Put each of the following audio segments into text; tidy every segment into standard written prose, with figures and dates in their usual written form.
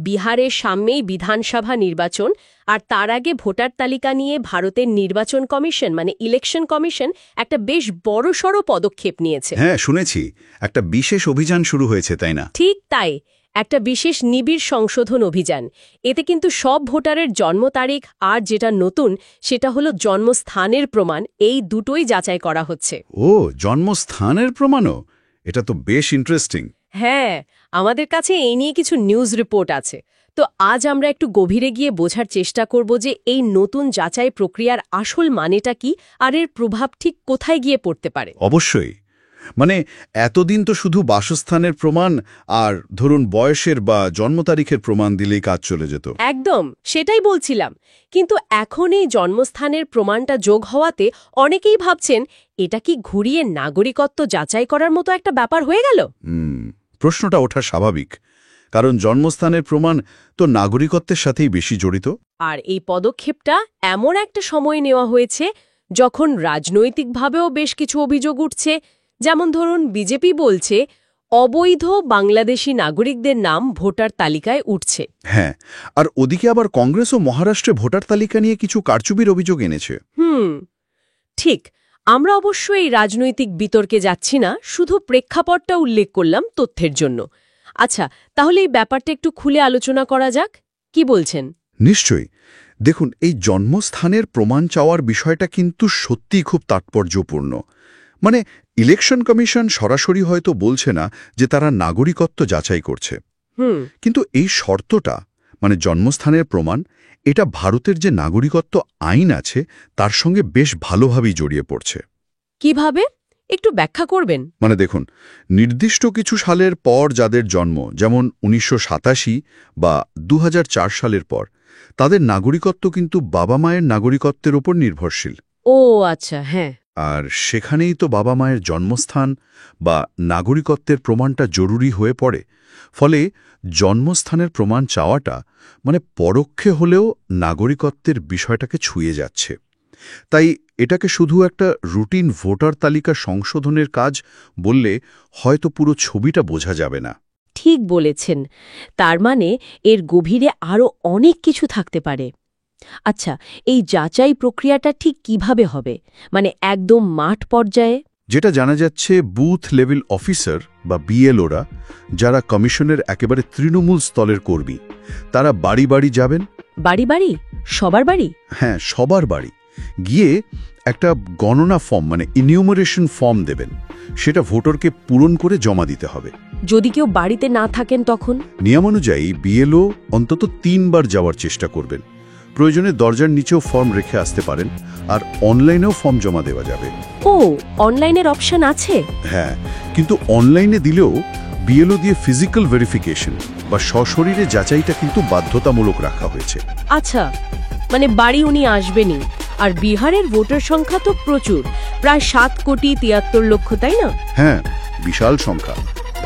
বিহারের সামনেই বিধানসভা নির্বাচন, আর তার আগে ভোটার তালিকা নিয়ে ভারতের নির্বাচন কমিশন মানে ইলেকশন কমিশন একটা বেশ বড়সড় পদক্ষেপ নিয়েছে। হ্যাঁ, শুনেছি একটা বিশেষ অভিযান শুরু হয়েছে, তাই না? ঠিক তাই, একটা বিশেষ নিবিড় সংশোধন অভিযান। এতে কিন্তু সব ভোটারের জন্ম তারিখ আর যেটা নতুন সেটা হলো জন্মস্থানের প্রমাণ, এই দুটোই যাচাই করা হচ্ছে। ও, জন্মস্থানের প্রমাণও? এটা তো বেশ ইন্টারেস্টিং। হ্যাঁ, আমাদের কাছে এই নিয়ে কিছু নিউজ রিপোর্ট আছে। তো আজ আমরা একটু গভীরে গিয়ে বোঝার চেষ্টা করব যে এই নতুন যাচাই প্রক্রিয়ার আসল মানেটা কি আর এর প্রভাব ঠিক কোথায় গিয়ে পড়তে পারে। অবশ্যই। মানে এতদিন তো শুধু বাসস্থানের প্রমাণ আর ধরুন বয়সের বা জন্ম তারিখের প্রমাণ দিলেই কাজ চলে যেত। একদম, সেটাই বলছিলাম। কিন্তু এখন এই জন্মস্থানের প্রমাণটা যোগ হওয়াতে অনেকেই ভাবছেন এটা কি ঘুরিয়ে নাগরিকত্ব যাচাই করার মতো একটা ব্যাপার হয়ে গেল। প্রশ্নটা ওঠা স্বাভাবিক, কারণ জন্মস্থানের প্রমাণ তো নাগরিকত্বের সাথেই বেশি জড়িত। আর এই পদক্ষেপটা এমন একটা সময় নেওয়া হয়েছে যখন রাজনৈতিকভাবেও বেশ কিছু অভিযোগ উঠছে। যেমন ধরুন, বিজেপি বলছে অবৈধ বাংলাদেশি নাগরিকদের নাম ভোটার তালিকায় উঠছে। হ্যাঁ, আর ওদিকে আবার কংগ্রেস ও মহারাষ্ট্রে ভোটার তালিকা নিয়ে কিছু কারচুপির অভিযোগ এনেছে। ঠিক। আমরা অবশ্য এই রাজনৈতিক বিতর্কে যাচ্ছি না, শুধু প্রেক্ষাপটটা উল্লেখ করলাম তথ্যের জন্য। আচ্ছা, তাহলে এই ব্যাপারটা একটু খুলে আলোচনা করা যাক, কি বলছেন? নিশ্চয়ই। দেখুন, এই জন্মস্থানের প্রমাণ চাওয়ার বিষয়টা কিন্তু সত্যিই খুব তাৎপর্যপূর্ণ। মানে ইলেকশন কমিশন সরাসরি হয়তো বলছে না যে তারা নাগরিকত্ব যাচাই করছে, কিন্তু এই শর্তটা মানে জন্মস্থানের প্রমাণ, এটা ভারতের যে নাগরিকত্ব আইন আছে তার সঙ্গে বেশ ভালোভাবেই জড়িয়ে পড়ছে। কিভাবে? একটু ব্যাখ্যা করবেন। মানে দেখুন, নির্দিষ্ট কিছু সালের পর যাদের জন্ম, যেমন 1987 বা 2004 সালের পর, তাদের নাগরিকত্ব কিন্তু বাবা মায়ের নাগরিকত্বের ওপর নির্ভরশীল। ও আচ্ছা, হ্যাঁ। আর সেখানেই তো বাবা মায়ের জন্মস্থান বা নাগরিকত্বের প্রমাণটা জরুরি হয়ে পড়ে। ফলে জন্মস্থানের প্রমাণ চাওয়াটা মানে পরোক্ষে হলেও নাগরিকত্বের বিষয়টাকে ছুঁয়ে যাচ্ছে। তাই এটাকে শুধু একটা রুটিন ভোটার তালিকা সংশোধনের কাজ বললে হয়তো পুরো ছবিটা বোঝা যাবে না। ঠিক বলেছেন। তার মানে এর গভীরে আরও অনেক কিছু থাকতে পারে। আচ্ছা, এই যাচাই প্রক্রিয়াটা ঠিক কিভাবে হবে? মানে একদম মাঠ পর্যায়ে? যেটা জানা যাচ্ছে, বুথ লেভেল অফিসার বা বিএলওরা, যারা কমিশনের একেবারে তৃণমূল স্তরের কর্মী, তারা বাড়ি বাড়ি যাবেন। বাড়ি বাড়ি? সবার বাড়ি? হ্যাঁ, সবার বাড়ি গিয়ে একটা গণনা ফর্ম মানে ইনিউমারেশন ফর্ম দেবেন। সেটা ভোটারকে পূরণ করে জমা দিতে হবে। যদি কেউ বাড়িতে না থাকেন তখন? নিয়মানুযায়ী বিএলও অন্তত 3 বার যাওয়ার চেষ্টা করবেন। প্রয়োজনে দরজার নিচেও ফর্ম রেখে আসতে পারেন, আর অনলাইনেও ফর্ম জমা দেওয়া যাবে। ও, অনলাইনের অপশন আছে? হ্যাঁ, কিন্তু অনলাইনে দিলেও বিএলও দিয়ে ফিজিক্যাল ভেরিফিকেশন বা সশরীরে যাচাইটা কিন্তু বাধ্যতামূলক রাখা হয়েছে। আচ্ছা, মানে বাড়ি উনি আসবেনই। আর বিহারের ভোটার সংখ্যা তো প্রচুর, প্রায় 7,73,00,000, তাই না? হ্যাঁ, বিশাল সংখ্যা।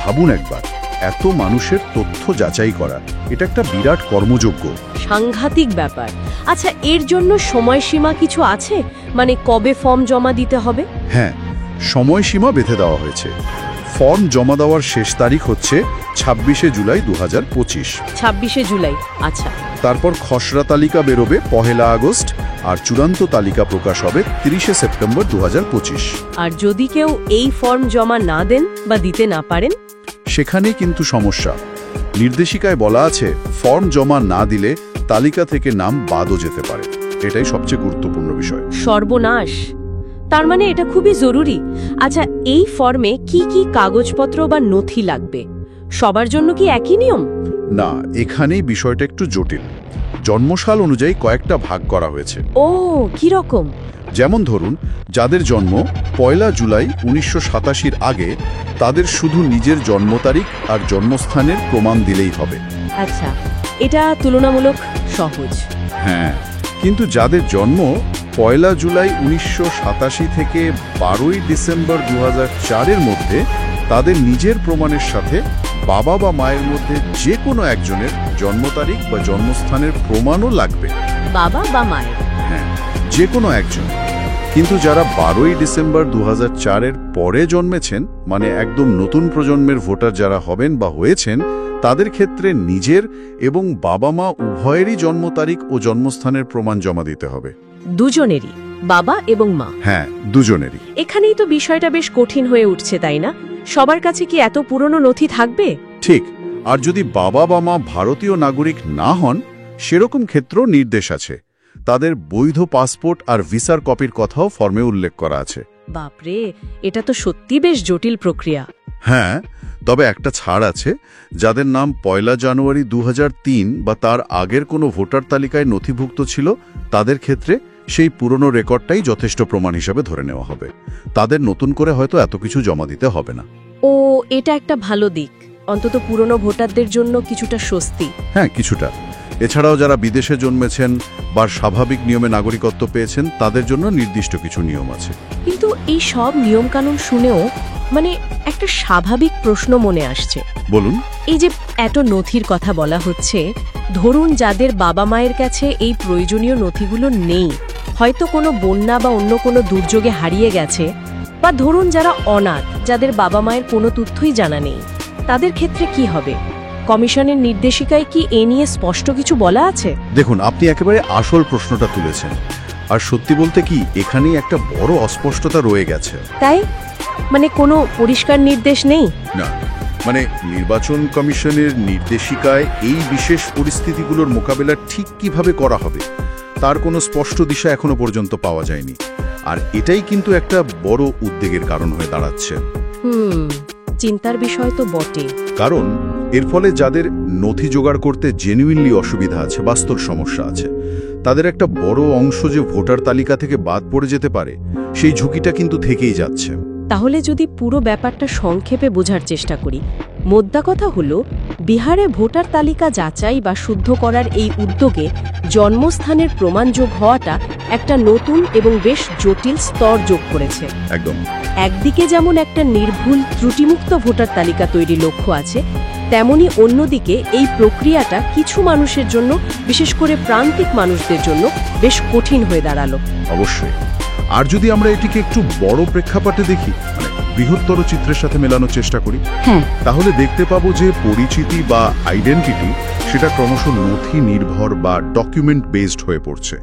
ভাবুন একবার, এত মানুষের তথ্য যাচাই করা, এটা একটা বিরাট কর্মযজ্ঞ। সাংঘাতিক ব্যাপার। আচ্ছা, এর জন্য সময়সীমা কিছু আছে? মানে কবে ফর্ম জমা দিতে হবে? হ্যাঁ, সময়সীমা বেঁধে দেওয়া হয়েছে। ফর্ম জমা দেওয়ার শেষ তারিখ হচ্ছে 26শে জুলাই 2025। 26শে জুলাই, আচ্ছা। তারপর খসড়া তালিকা বেরোবে 1 আগস্ট, আর চূড়ান্ত তালিকা প্রকাশ হবে 30শে সেপ্টেম্বর 2025। আর যদি কেউ এই ফর্ম জমা না দেন বা দিতে না পারেন? সেখানেই কিন্তু সমস্যা। নির্দেশিকায় বলা আছে, ফর্ম জমা না দিলে তালিকা থেকে নাম বাদও যেতে পারে। এটাই সবচেয়ে গুরুত্বপূর্ণ বিষয়। সর্বনাশ! তার মানে এটা খুবই জরুরি। আচ্ছা, এই ফর্মে কি কি কাগজপত্র বা নথি লাগবে? সবার জন্য কি একই নিয়ম? না, এখানেই বিষয়টা একটু জটিল। জন্মসাল অনুযায়ী কয়েকটা ভাগ করা হয়েছে। ও, কি রকম? যেমন ধরুন, যাদের জন্ম 1 জুলাই 1987 আগে, তাদের শুধু নিজের জন্ম তারিখ আর জন্মস্থানের প্রমাণ দিলেই হবে। আচ্ছা, এটা তুলনামূলক সহজ। হ্যাঁ, কিন্তু যাদের জন্ম 1 জুলাই 1987 থেকে 12 ডিসেম্বর 2004 মধ্যে, তাদের নিজের প্রমাণের সাথে বাবা বা মায়ের মধ্যে যে কোনো একজনের জন্ম তারিখ বা জন্মস্থানের প্রমাণও লাগবে। বাবা বা মায়ের? হ্যাঁ, যে কোনো একজন। কিন্তু যারা 12 ডিসেম্বর 2004 পরে জন্মেছেন, মানে একদম নতুন প্রজন্মের ভোটার যারা হবেন বা হয়েছেন, তাদের ক্ষেত্রে নিজের এবং বাবা মা উভয়েরই জন্ম তারিখ ও জন্মস্থানের প্রমাণ জমা দিতে হবে। দুজনেরই, বাবা এবং মা? হ্যাঁ, দুজনেরই। এখানেই তো বিষয়টা বেশ কঠিন হয়ে উঠছে, তাই না? সবার কাছে কি এত পুরনো নথি থাকবে? ঠিক। আর যদি বাবা বা মা ভারতীয় নাগরিক না হন, সেরকম ক্ষেত্রেও নির্দেশ আছে। তাদের বৈধ পাসপোর্ট আর ভিসার কপির কথাও ফর্মে উল্লেখ করা আছে। বাপরে, এটা তো সত্যি বেশ জটিল প্রক্রিয়া। হ্যাঁ, তবে একটা ছাড় আছে। যাদের নাম 1 জানুয়ারি 2003 বা তার আগের কোনো ভোটার তালিকায় নথিভুক্ত ছিল, তাদের ক্ষেত্রে সেই পুরনো রেকর্ডটাই যথেষ্ট প্রমাণ হিসাবে ধরে নেওয়া হবে। তাদের নতুন করে হয়তো এত কিছু জমা দিতে হবে না। ও, এটা একটা ভালো দিক। অন্তত পুরনো ভোটারদের জন্য কিছুটা স্বস্তি। হ্যাঁ, কিছুটা। এছাড়াও যারা বিদেশে জন্মেছেন বা স্বাভাবিক নিয়মে নাগরিকত্ব পেয়েছেন, তাদের জন্য নির্দিষ্ট কিছু নিয়ম আছে। কিন্তু এই সব নিয়মকানুন শুনেও একটা স্বাভাবিক প্রশ্ন মনে আসছে। বলুন। এই যে এত নথির কথা বলা হচ্ছে, ধরুন যাদের বাবা মায়ের কাছে এই প্রয়োজনীয় নথিগুলো নেই, হয়তো কোনো বন্যা বা অন্য কোনো দুর্যোগে হারিয়ে গেছে, বা ধরুন যারা অনাথ, যাদের বাবা মায়ের কোনো তথ্যই জানা নেই, তাদের ক্ষেত্রে কি হবে? কমিশনের নির্দেশিকায় কি এ নিয়ে স্পষ্ট কিছু বলা আছে? দেখুন, আপনি একেবারে আসল প্রশ্নটা তুলেছেন। আর সত্যি বলতে কি, এখানেই একটা বড় অস্পষ্টতা রয়ে গেছে। তাই কোনো পরিষ্কার নির্দেশ নেই? না, নির্বাচন কমিশনের নির্দেশিকায় এই বিশেষ পরিস্থিতিগুলোর মোকাবেলা ঠিক কিভাবে করা হবে তার কোনো স্পষ্ট দিশা এখনো পর্যন্ত পাওয়া যায়নি। আর এটাই কিন্তু একটা বড় উদ্বেগের কারণ হয়ে দাঁড়াচ্ছে। চিন্তার বিষয় তো বটে। কারণ এর ফলে যাদের নথি জোগাড় করতে জেনুইনলি অসুবিধা আছে, বাস্তব সমস্যা আছে, তাদের একটা বড় অংশ যে ভোটার তালিকা থেকে বাদ পড়ে যেতে পারে, সেই ঝুঁকিটা কিন্তু থেকেই যাচ্ছে। তাহলে যদি পুরো ব্যাপারটা সংক্ষেপে বোঝার চেষ্টা করি, মোদ্দা কথা হলো, বিহারে ভোটার তালিকা যাচাই বা শুদ্ধ করার এই উদ্যোগে জন্মস্থানের প্রমাণ যোগ হওয়াটা একটা নতুন এবং বেশ জটিল স্তর যোগ করেছে। একদম। একদিকে যেমন একটা নির্ভুল ত্রুটিমুক্ত ভোটার তালিকা তৈরির লক্ষ্য আছে, তেমনি অন্যদিকে এই প্রক্রিয়াটা কিছু মানুষের জন্য, বিশেষ করে প্রান্তিক মানুষদের জন্য বেশ কঠিন হয়ে দাঁড়ালো। অবশ্যই। আর যদি আমরা এটিকে একটু বড় প্রেক্ষাপটে দেখি, বৃহত্তর চিত্রের সাথে মেলানোর চেষ্টা করি, তাহলে দেখতে পাবো যে পরিচিতি বা আইডেন্টিটি সেটা ক্রমশ নথি নির্ভর বা ডকুমেন্ট বেসড হয়ে পড়ছে।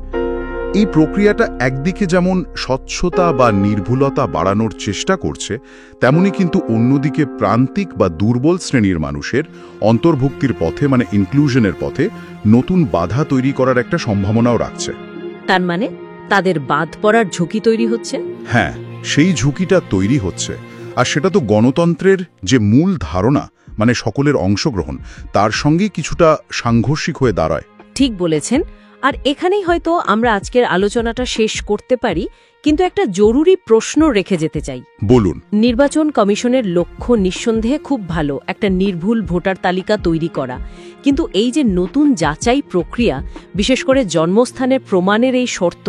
এই প্রক্রিয়াটা একদিকে যেমন স্বচ্ছতা বা নির্ভুলতা বাড়ানোর চেষ্টা করছে, তেমনি কিন্তু অন্যদিকে প্রান্তিক বা দুর্বল শ্রেণীর মানুষের অন্তর্ভুক্তির পথে, ইনক্লুশনের পথে নতুন বাধা তৈরি করার একটা সম্ভাবনাও রাখছে। তার তাদের বাদ পড়ার ঝুঁকি তৈরি হচ্ছে? হ্যাঁ, সেই ঝুঁকিটা তৈরি হচ্ছে। আর সেটা তো গণতন্ত্রের যে মূল ধারণা, সকলের অংশগ্রহণ, তার সঙ্গেই কিছুটা সাংঘর্ষিক হয়ে দাঁড়ায়। ঠিক বলেছেন। আর এখানেই হয়তো আমরা আজকের আলোচনাটা শেষ করতে পারি, কিন্তু একটা জরুরি প্রশ্ন রেখে যেতে চাই। বলুন। নির্বাচন কমিশনের লক্ষ্য নিঃসন্দেহে খুব ভালো, একটা নির্ভুল ভোটার তালিকা তৈরি করা। কিন্তু এই যে নতুন যাচাই প্রক্রিয়া, বিশেষ করে জন্মস্থানের প্রমাণের এই শর্ত,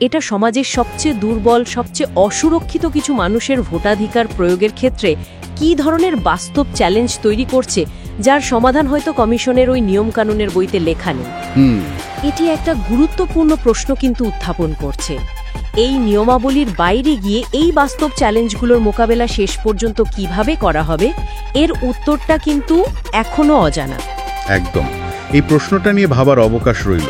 এটা সমাজের সবচেয়ে দুর্বল, সবচেয়ে অসুরক্ষিত কিছু মানুষের ভোটাধিকার প্রয়োগের ক্ষেত্রে কী ধরনের বাস্তব চ্যালেঞ্জ তৈরি করছে, যার সমাধান হয়তো কমিশনের ওই নিয়মকানুনের বইতে লেখা নেই। এটি একটা গুরুত্বপূর্ণ প্রশ্ন কিন্তু উত্থাপন করছে। এই নিয়মাবলীর বাইরে গিয়ে এই বাস্তব চ্যালেঞ্জগুলোর মোকাবেলা শেষ পর্যন্ত কিভাবে করা হবে, এর উত্তরটা কিন্তু এখনো অজানা। একদম। এই প্রশ্নটা নিয়ে ভাবার অবকাশ রইল।